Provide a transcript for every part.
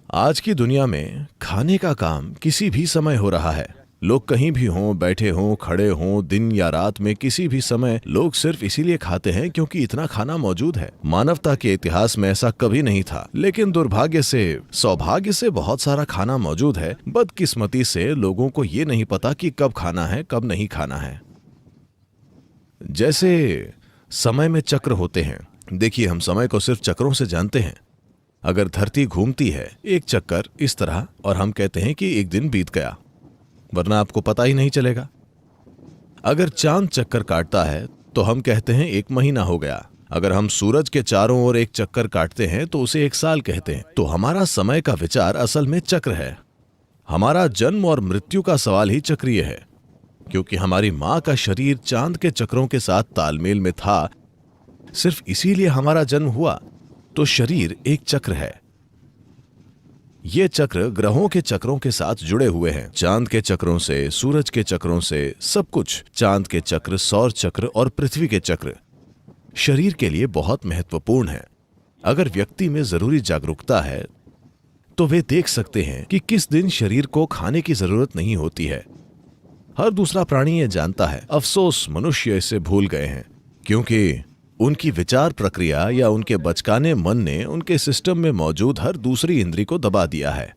आज की दुनिया में खाने का काम किसी भी समय हो रहा है। लोग कहीं भी हों, बैठे हों, खड़े हों, दिन या रात में किसी भी समय लोग सिर्फ इसीलिए खाते हैं क्योंकि इतना खाना मौजूद है। मानवता के इतिहास में ऐसा कभी नहीं था, लेकिन दुर्भाग्य से सौभाग्य से बहुत सारा खाना मौजूद है। बदकिस्मती से लोगों को ये नहीं पता कि कब खाना है, कब नहीं खाना है। जैसे समय में चक्र होते हैं। देखिए, हम समय को सिर्फ चक्रों से जानते हैं। अगर धरती घूमती है एक चक्कर इस तरह और हम कहते हैं कि एक दिन बीत गया, वरना आपको पता ही नहीं चलेगा। अगर चांद चक्कर काटता है तो हम कहते हैं एक महीना हो गया। अगर हम सूरज के चारों ओर एक चक्कर काटते हैं तो उसे एक साल कहते हैं। तो हमारा समय का विचार असल में चक्र है। हमारा जन्म और मृत्यु का सवाल ही चक्रीय है, क्योंकि हमारी मां का शरीर चांद के चक्रों के साथ तालमेल में था। सिर्फ इसीलिए हमारा जन्म हुआ। तो शरीर एक चक्र है। ये चक्र ग्रहों के चक्रों के साथ जुड़े हुए हैं। चांद के चक्रों से, सूरज के चक्रों से, सब कुछ। चांद के चक्र, सौर चक्र और पृथ्वी के चक्र शरीर के लिए बहुत महत्वपूर्ण है। अगर व्यक्ति में जरूरी जागरूकता है तो वे देख सकते हैं कि किस दिन शरीर को खाने की जरूरत नहीं होती है। हर दूसरा प्राणी ये जानता है। अफसोस मनुष्य इसे भूल गए हैं, क्योंकि उनकी विचार प्रक्रिया या उनके बचकाने मन ने उनके सिस्टम में मौजूद हर दूसरी इंद्री को दबा दिया है।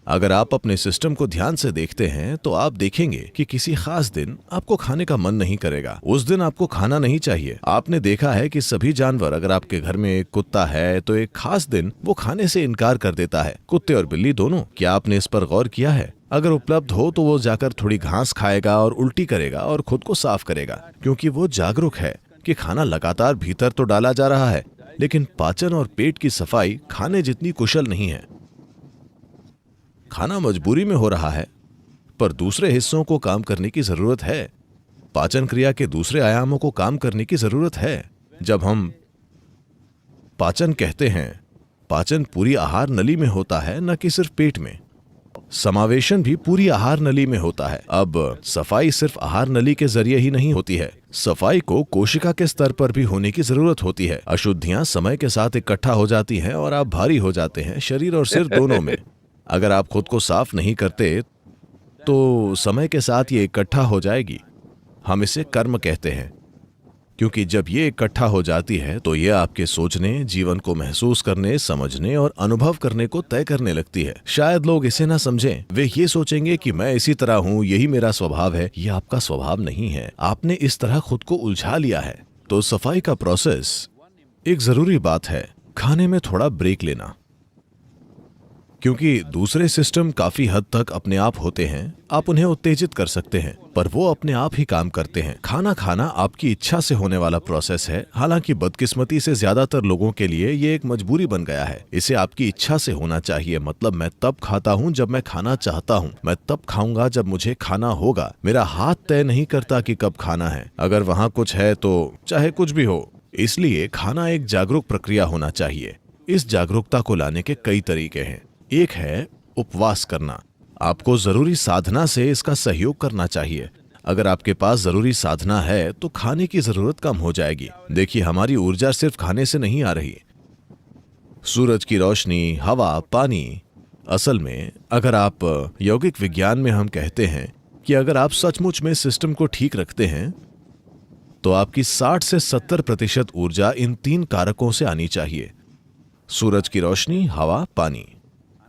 अगर आप अपने सिस्टम को ध्यान से देखते हैं तो आप देखेंगे कि किसी खास दिन आपको खाने का मन नहीं करेगा। उस दिन आपको खाना नहीं चाहिए। आपने देखा है कि सभी जानवर, अगर आपके घर में एक कुत्ता है तो एक खास दिन वो खाने से इनकार कर देता है। कुत्ते और बिल्ली दोनों। क्या आपने इस पर गौर किया है? अगर उपलब्ध हो तो वो जाकर थोड़ी घास खाएगा और उल्टी करेगा और खुद को साफ करेगा, क्योंकि वो जागरूक है कि खाना लगातार भीतर तो डाला जा रहा है, लेकिन पाचन और पेट की सफाई खाने जितनी कुशल नहीं है। खाना मजबूरी में हो रहा है, पर दूसरे हिस्सों को काम करने की जरूरत है। पाचन क्रिया के दूसरे आयामों को काम करने की जरूरत है। जब हम पाचन कहते हैं, पाचन पूरी आहार नली में होता है, न कि सिर्फ पेट में। समावेशन भी पूरी आहार नली में होता है। अब सफाई सिर्फ आहार नली के जरिए ही नहीं होती है। सफाई को कोशिका के स्तर पर भी होने की जरूरत होती है। अशुद्धियां समय के साथ इकट्ठा हो जाती हैं और आप भारी हो जाते हैं, शरीर और सिर दोनों में। अगर आप खुद को साफ नहीं करते तो समय के साथ ये इकट्ठा हो जाएगी। हम इसे कर्म कहते हैं, क्योंकि जब ये इकट्ठा हो जाती है तो ये आपके सोचने, जीवन को महसूस करने, समझने और अनुभव करने को तय करने लगती है। शायद लोग इसे ना समझें। वे ये सोचेंगे कि मैं इसी तरह हूं, यही मेरा स्वभाव है। ये आपका स्वभाव नहीं है। आपने इस तरह खुद को उलझा लिया है। तो सफाई का प्रोसेस एक जरूरी बात है। खाने में थोड़ा ब्रेक लेना, क्योंकि दूसरे सिस्टम काफी हद तक अपने आप होते हैं। आप उन्हें उत्तेजित कर सकते हैं, पर वो अपने आप ही काम करते हैं। खाना खाना आपकी इच्छा से होने वाला प्रोसेस है। हालांकि बदकिस्मती से ज्यादातर लोगों के लिए ये एक मजबूरी बन गया है। इसे आपकी इच्छा से होना चाहिए। मतलब, मैं तब खाता हूँ जब मैं खाना चाहता हूँ। मैं तब खाऊंगा जब मुझे खाना होगा। मेरा हाथ तय नहीं करता कि कब खाना है। अगर वहाँ कुछ है तो चाहे कुछ भी हो। इसलिए खाना एक जागरूक प्रक्रिया होना चाहिए। इस जागरूकता को लाने के कई तरीके हैं। एक है उपवास करना। आपको जरूरी साधना से इसका सहयोग करना चाहिए। अगर आपके पास जरूरी साधना है तो खाने की जरूरत कम हो जाएगी। देखिए, हमारी ऊर्जा सिर्फ खाने से नहीं आ रही। सूरज की रोशनी, हवा, पानी। असल में अगर आप यौगिक विज्ञान में हम कहते हैं कि अगर आप सचमुच में सिस्टम को ठीक रखते हैं तो आपकी 60 से 70% ऊर्जा इन 3 कारकों से आनी चाहिए। सूरज की रोशनी, हवा, पानी।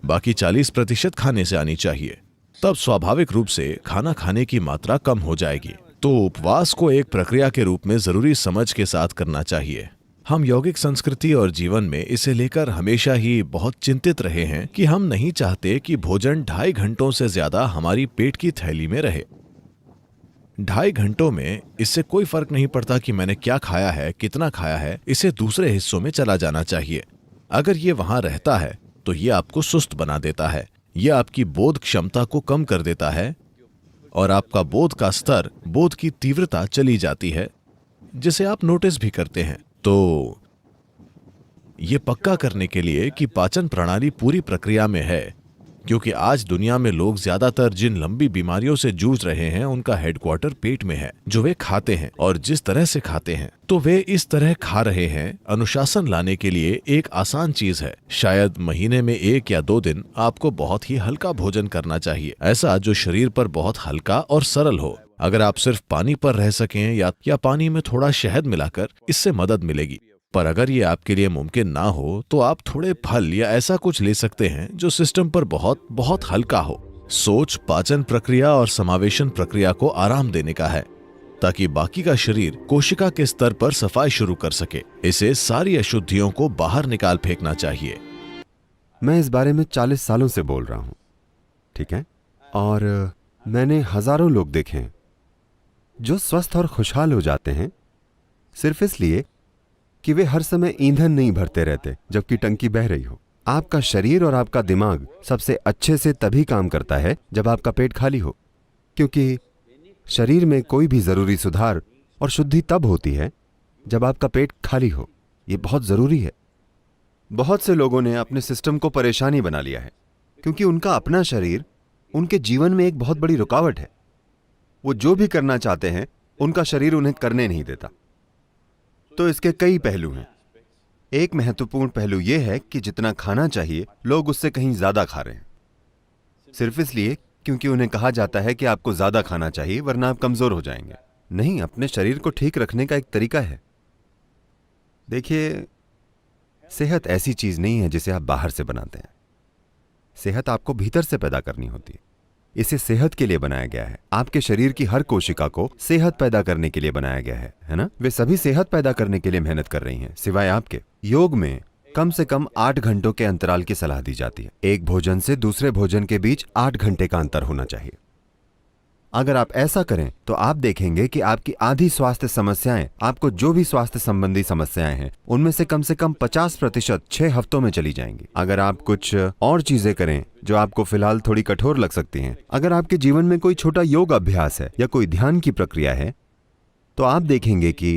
बाकी 40% खाने से आनी चाहिए। तब स्वाभाविक रूप से खाना खाने की मात्रा कम हो जाएगी। तो उपवास को एक प्रक्रिया के रूप में जरूरी समझ के साथ करना चाहिए। हम यौगिक संस्कृति और जीवन में इसे लेकर हमेशा ही बहुत चिंतित रहे हैं कि हम नहीं चाहते कि भोजन 2.5 घंटों से ज्यादा हमारी पेट की थैली में रहे। 2.5 घंटों में इससे कोई फर्क नहीं पड़ता कि मैंने क्या खाया है, कितना खाया है। इसे दूसरे हिस्सों में चला जाना चाहिए। अगर ये वहां रहता है तो ये आपको सुस्त बना देता है। ये आपकी बोध क्षमता को कम कर देता है और आपका बोध का स्तर, बोध की तीव्रता चली जाती है, जिसे आप नोटिस भी करते हैं। तो ये पक्का करने के लिए कि पाचन प्रणाली पूरी प्रक्रिया में है, क्योंकि आज दुनिया में लोग ज्यादातर जिन लंबी बीमारियों से जूझ रहे हैं उनका हेडक्वार्टर पेट में है, जो वे खाते हैं और जिस तरह से खाते हैं तो वे इस तरह खा रहे हैं। अनुशासन लाने के लिए एक आसान चीज है, शायद महीने में 1 या 2 दिन आपको बहुत ही हल्का भोजन करना चाहिए, ऐसा जो शरीर पर बहुत हल्का और सरल हो। अगर आप सिर्फ पानी पर रह सकें या पानी में थोड़ा शहद मिलाकर, इससे मदद मिलेगी। पर अगर ये आपके लिए मुमकिन ना हो तो आप थोड़े फल या ऐसा कुछ ले सकते हैं जो सिस्टम पर बहुत बहुत हल्का हो। सोच पाचन प्रक्रिया और समावेशन प्रक्रिया को आराम देने का है, ताकि बाकी का शरीर कोशिका के स्तर पर सफाई शुरू कर सके। इसे सारी अशुद्धियों को बाहर निकाल फेंकना चाहिए। मैं इस बारे में 40 सालों से बोल रहा हूं, ठीक है? और मैंने हजारों लोग देखे हैं जो स्वस्थ और खुशहाल हो जाते हैं सिर्फ इसलिए कि वे हर समय ईंधन नहीं भरते रहते जबकि टंकी बह रही हो। आपका शरीर और आपका दिमाग सबसे अच्छे से तभी काम करता है जब आपका पेट खाली हो, क्योंकि शरीर में कोई भी जरूरी सुधार और शुद्धि तब होती है जब आपका पेट खाली हो। यह बहुत जरूरी है। बहुत से लोगों ने अपने सिस्टम को परेशानी बना लिया है क्योंकि उनका अपना शरीर उनके जीवन में एक बहुत बड़ी रुकावट है। वो जो भी करना चाहते हैं उनका शरीर उन्हें करने नहीं देता। तो इसके कई पहलू हैं। एक महत्वपूर्ण पहलू यह है कि जितना खाना चाहिए लोग उससे कहीं ज्यादा खा रहे हैं, सिर्फ इसलिए क्योंकि उन्हें कहा जाता है कि आपको ज्यादा खाना चाहिए वरना आप कमजोर हो जाएंगे। नहीं, अपने शरीर को ठीक रखने का एक तरीका है। देखिए, सेहत ऐसी चीज नहीं है जिसे आप बाहर से बनाते हैं। सेहत आपको भीतर से पैदा करनी होती है। इसे सेहत के लिए बनाया गया है। आपके शरीर की हर कोशिका को सेहत पैदा करने के लिए बनाया गया है ना? वे सभी सेहत पैदा करने के लिए मेहनत कर रही हैं, सिवाय आपके। योग में कम से कम 8 घंटों के अंतराल की सलाह दी जाती है। एक भोजन से दूसरे भोजन के बीच 8 घंटे का अंतर होना चाहिए। अगर आप ऐसा करें तो आप देखेंगे कि आपकी आधी स्वास्थ्य समस्याएं, आपको जो भी स्वास्थ्य संबंधी समस्याएं हैं, उनमें से कम 50% 6 हफ्तों में चली जाएंगी। अगर आप कुछ और चीजें करें जो आपको फिलहाल थोड़ी कठोर लग सकती हैं, अगर आपके जीवन में कोई छोटा योग अभ्यास है या कोई ध्यान की प्रक्रिया है, तो आप देखेंगे कि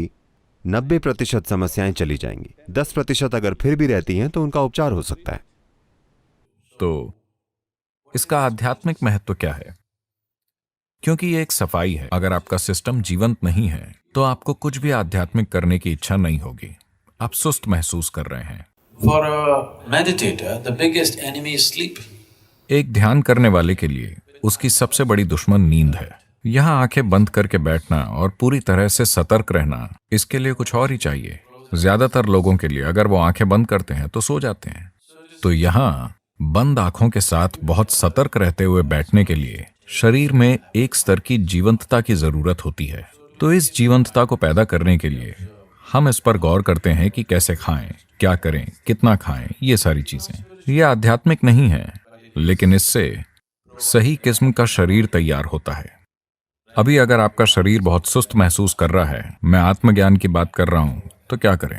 90% समस्याएं चली जाएंगी। 10% अगर फिर भी रहती हैं तो उनका उपचार हो सकता है। तो इसका आध्यात्मिक महत्व क्या है? क्योंकि ये एक सफाई है। अगर आपका सिस्टम जीवंत नहीं है तो आपको कुछ भी आध्यात्मिक करने की इच्छा नहीं होगी। आप सुस्त महसूस कर रहे हैं। For a meditator, the biggest enemy is sleep. एक ध्यान करने वाले के लिए उसकी सबसे बड़ी दुश्मन नींद है। यहाँ आंखें बंद करके बैठना और पूरी तरह से सतर्क रहना, इसके लिए कुछ और ही चाहिए। ज्यादातर लोगों के लिए अगर वो आंखें बंद करते हैं तो सो जाते हैं। तो यहाँ बंद आंखों के साथ बहुत सतर्क रहते हुए बैठने के लिए शरीर में एक स्तर की जीवंतता की जरूरत होती है। तो इस जीवंतता को पैदा करने के लिए हम इस पर गौर करते हैं कि कैसे खाएं, क्या करें, कितना खाएं, ये सारी चीजें। ये आध्यात्मिक नहीं है, लेकिन इससे सही किस्म का शरीर तैयार होता है। अभी अगर आपका शरीर बहुत सुस्त महसूस कर रहा है, मैं आत्मज्ञान की बात कर रहा हूं, तो क्या करें,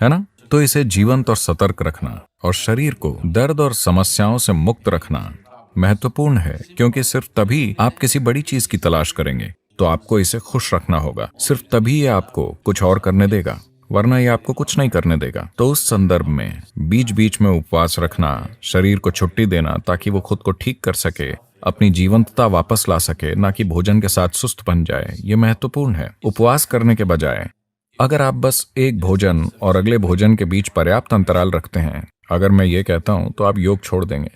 है ना? तो इसे जीवंत और सतर्क रखना और शरीर को दर्द और समस्याओं से मुक्त रखना महत्वपूर्ण है, क्योंकि सिर्फ तभी आप किसी बड़ी चीज की तलाश करेंगे। तो आपको इसे खुश रखना होगा। सिर्फ तभी ये आपको कुछ और करने देगा, वरना ये आपको कुछ नहीं करने देगा। तो उस संदर्भ में बीच बीच में उपवास रखना, शरीर को छुट्टी देना ताकि वो खुद को ठीक कर सके, अपनी जीवंतता वापस ला सके, ना कि भोजन के साथ सुस्त बन जाए, ये महत्वपूर्ण है। उपवास करने के बजाय अगर आप बस एक भोजन और अगले भोजन के बीच पर्याप्त अंतराल रखते हैं, अगर मैं ये कहता हूं तो आप योग छोड़ देंगे।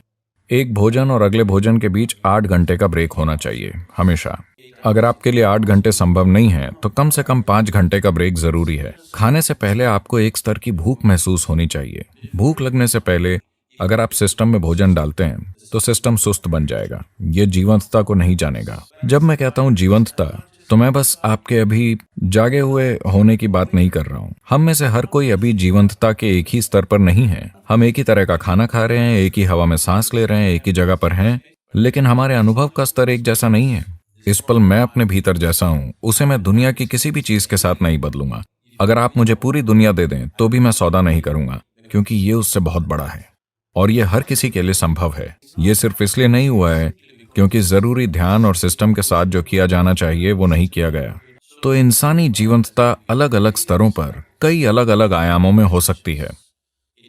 एक भोजन और अगले भोजन के बीच 8 घंटे का ब्रेक होना चाहिए हमेशा। अगर आपके लिए 8 घंटे संभव नहीं है तो कम से कम 5 घंटे का ब्रेक जरूरी है। खाने से पहले आपको एक स्तर की भूख महसूस होनी चाहिए। भूख लगने से पहले अगर आप सिस्टम में भोजन डालते हैं तो सिस्टम सुस्त बन जाएगा, ये जीवंतता को नहीं जानेगा। जब मैं कहता हूं जीवंतता, तो मैं बस आपके अभी जागे हुए होने की बात नहीं कर रहा हूं। हम में से हर कोई अभी जीवंतता के एक ही स्तर पर नहीं है। हम एक ही तरह का खाना खा रहे हैं, एक ही हवा में सांस ले रहे हैं, एक ही जगह पर हैं, लेकिन हमारे अनुभव का स्तर एक जैसा नहीं है। इस पल मैं अपने भीतर जैसा हूं, उसे मैं दुनिया की किसी भी चीज के साथ नहीं बदलूंगा। अगर आप मुझे पूरी दुनिया दे दें तो भी मैं सौदा नहीं करूंगा, क्योंकि ये उससे बहुत बड़ा है और ये हर किसी के लिए संभव है। ये सिर्फ इसलिए नहीं हुआ है क्योंकि जरूरी ध्यान और सिस्टम के साथ जो किया जाना चाहिए वो नहीं किया गया। तो इंसानी जीवंतता अलग अलग स्तरों पर कई अलग अलग आयामों में हो सकती है।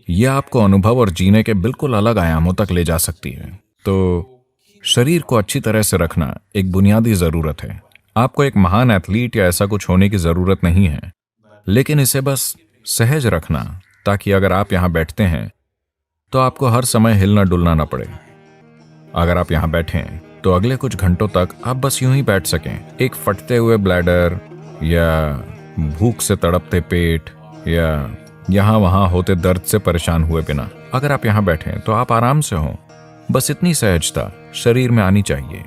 यह आपको अनुभव और जीने के बिल्कुल अलग आयामों तक ले जा सकती है। तो शरीर को अच्छी तरह से रखना एक बुनियादी जरूरत है। आपको एक महान एथलीट या ऐसा कुछ होने की जरूरत नहीं है, लेकिन इसे बस सहज रखना, ताकि अगर आप यहां बैठते हैं तो आपको हर समय हिलना डुलना ना पड़े। अगर आप यहां बैठें तो अगले कुछ घंटों तक आप बस यूं ही बैठ सकें, एक फटते हुए ब्लैडर या भूख से तड़पते पेट या यहां वहां होते दर्द से परेशान हुए बिना। अगर आप यहां बैठें तो आप आराम से हों, बस इतनी सहजता शरीर में आनी चाहिए।